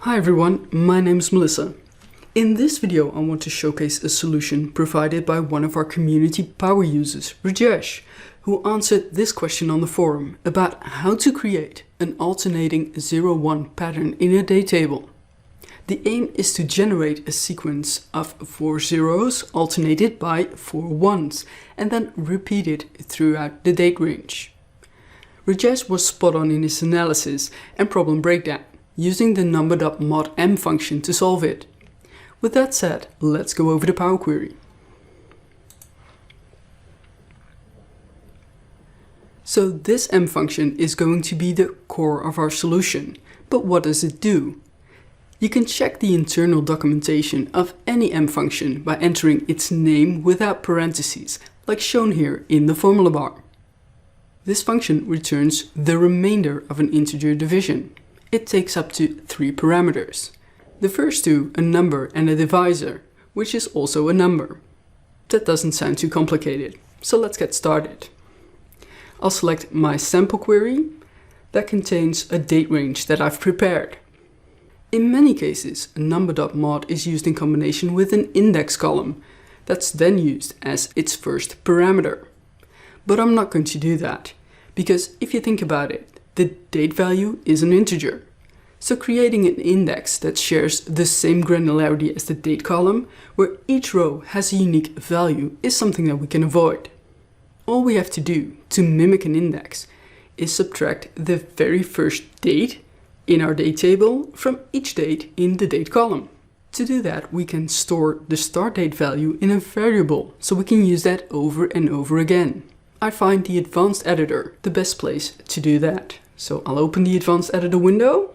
Hi everyone, my name is Melissa. In this video I want to showcase a solution provided by one of our community power users, Rajesh, who answered this question on the forum about how to create an alternating 0-1 pattern in a date table. The aim is to generate a sequence of 4 zeros alternated by 4 ones and then repeat it throughout the date range. Rajesh was spot on in his analysis and problem breakdown, using the number.mod_m function to solve it. With that said, let's go over the Power Query. So this m function is going to be the core of our solution, but what does it do? You can check the internal documentation of any m function by entering its name without parentheses, like shown here in the formula bar. This function returns the remainder of an integer division. It takes up to 3 parameters. The first two, a number and a divisor, which is also a number. That doesn't sound too complicated, so let's get started. I'll select my sample query that contains a date range that I've prepared. In many cases, a number.mod is used in combination with an index column that's then used as its first parameter. But I'm not going to do that, because if you think about it, the date value is an integer. So creating an index that shares the same granularity as the date column, where each row has a unique value, is something that we can avoid. All we have to do to mimic an index is subtract the very first date in our date table from each date in the date column. To do that, we can store the start date value in a variable, so we can use that over and over again. I find the advanced editor the best place to do that. So I'll open the advanced editor window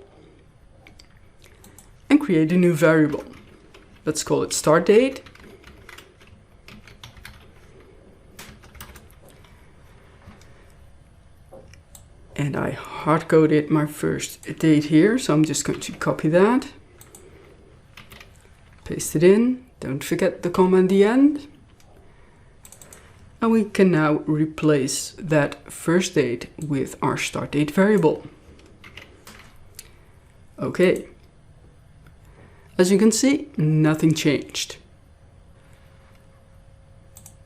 and create a new variable. Let's call it start date. And I hard-coded my first date here, so I'm just going to copy that, paste it in, don't forget the comma at the end. And we can now replace that first date with our start date variable. Okay. As you can see, nothing changed.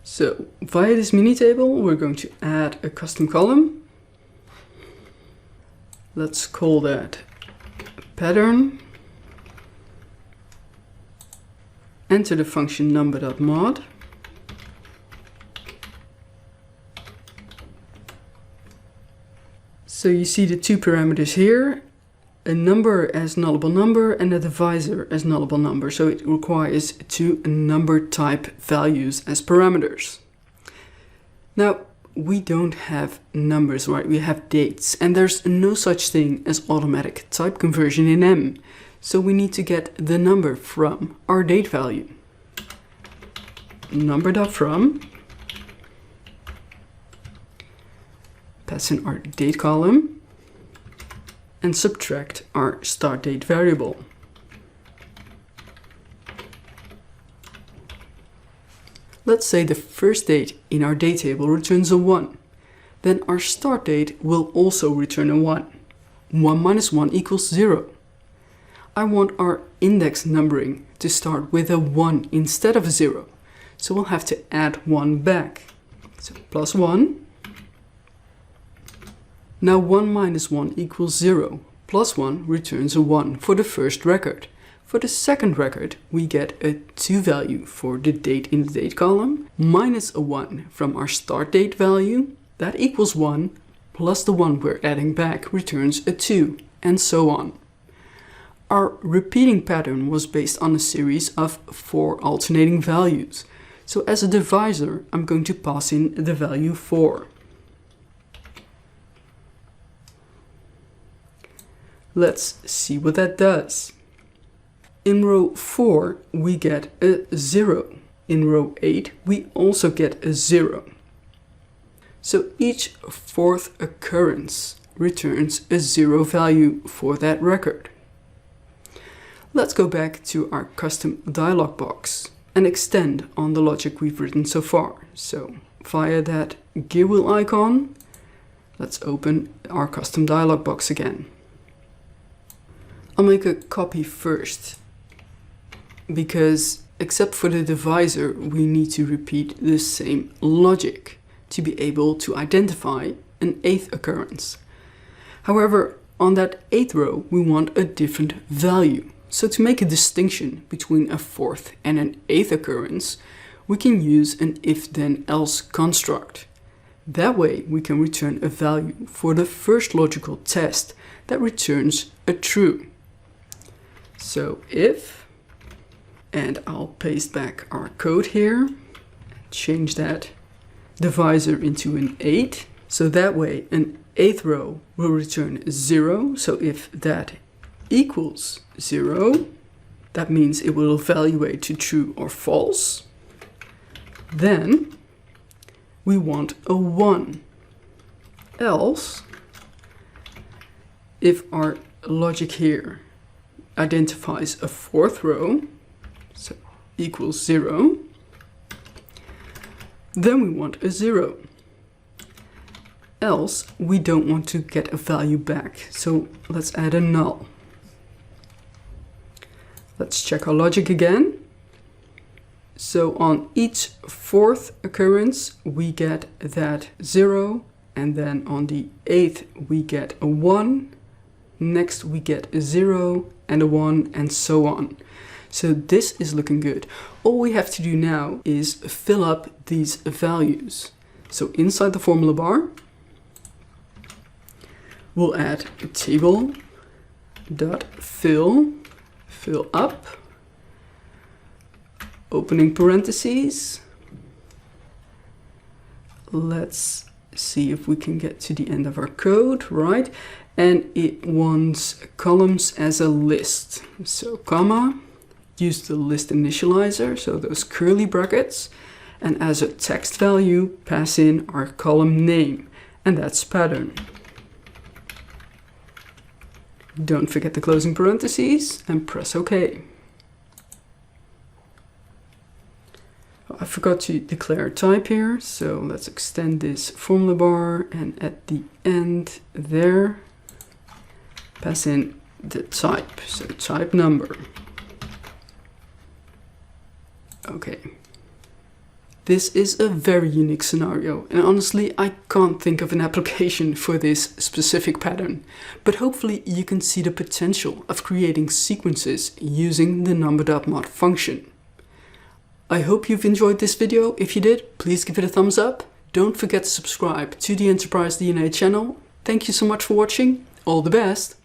So via this mini table, we're going to add a custom column. Let's call that pattern. Enter the function number.mod. So you see the two parameters here, a number as nullable number and a divisor as nullable number. So it requires two number type values as parameters. Now, we don't have numbers, right? We have dates, and there's no such thing as automatic type conversion in M. So we need to get the number from our date value. Number.from. Pass in our date column and subtract our start date variable. Let's say the first date in our date table returns a 1. Then our start date will also return a 1. 1 minus 1 equals 0. I want our index numbering to start with a 1 instead of a 0. So we'll have to add 1 back. So plus 1. Now 1 minus 1 equals 0. Plus 1 returns a 1 for the first record. For the second record, we get a 2 value for the date in the date column, minus a 1 from our start date value. That equals 1, plus the 1 we're adding back returns a 2, and so on. Our repeating pattern was based on a series of 4 alternating values. So as a divisor, I'm going to pass in the value 4. Let's see what that does. In row 4, we get a 0. In row 8, we also get a 0. So each fourth occurrence returns a 0 value for that record. Let's go back to our custom dialog box and extend on the logic we've written so far. So via that gear wheel icon, let's open our custom dialog box again. I'll make a copy first, because except for the divisor, we need to repeat the same logic to be able to identify an eith occurrence. However, on that eighth row, we want a different value. So to make a distinction between a fourth and an eighth occurrence, we can use an if-then-else construct. That way, we can return a value for the first logical test that returns a true. So if, and I'll paste back our code here, change that divisor into an 8. So that way an eighth row will return 0. So if that equals 0, that means it will evaluate to true or false. Then we want a 1. Else, if our logic here identifies a fourth row, so equals 0, then we want a 0. Else, we don't want to get a value back, so let's add a null. Let's check our logic again. So on each fourth occurrence, we get that 0, and then on the eighth, we get a 1. Next, we get a 0 and a 1, and so on. So this is looking good. All we have to do now is fill up these values. So inside the formula bar, we'll add a table dot fill up, opening parentheses. Let's see if we can get to the end of our code, right? And it wants columns as a list. So comma, use the list initializer, so those curly brackets, and as a text value, pass in our column name, and that's pattern. Don't forget the closing parentheses and press OK. I forgot to declare type here, so let's extend this formula bar, and at the end there, pass in the type, so type number. Okay. This is a very unique scenario, and honestly I can't think of an application for this specific pattern, but hopefully you can see the potential of creating sequences using the number.mod function. I hope you've enjoyed this video. If you did, please give it a thumbs up. Don't forget to subscribe to the Enterprise DNA channel. Thank you so much for watching. All the best.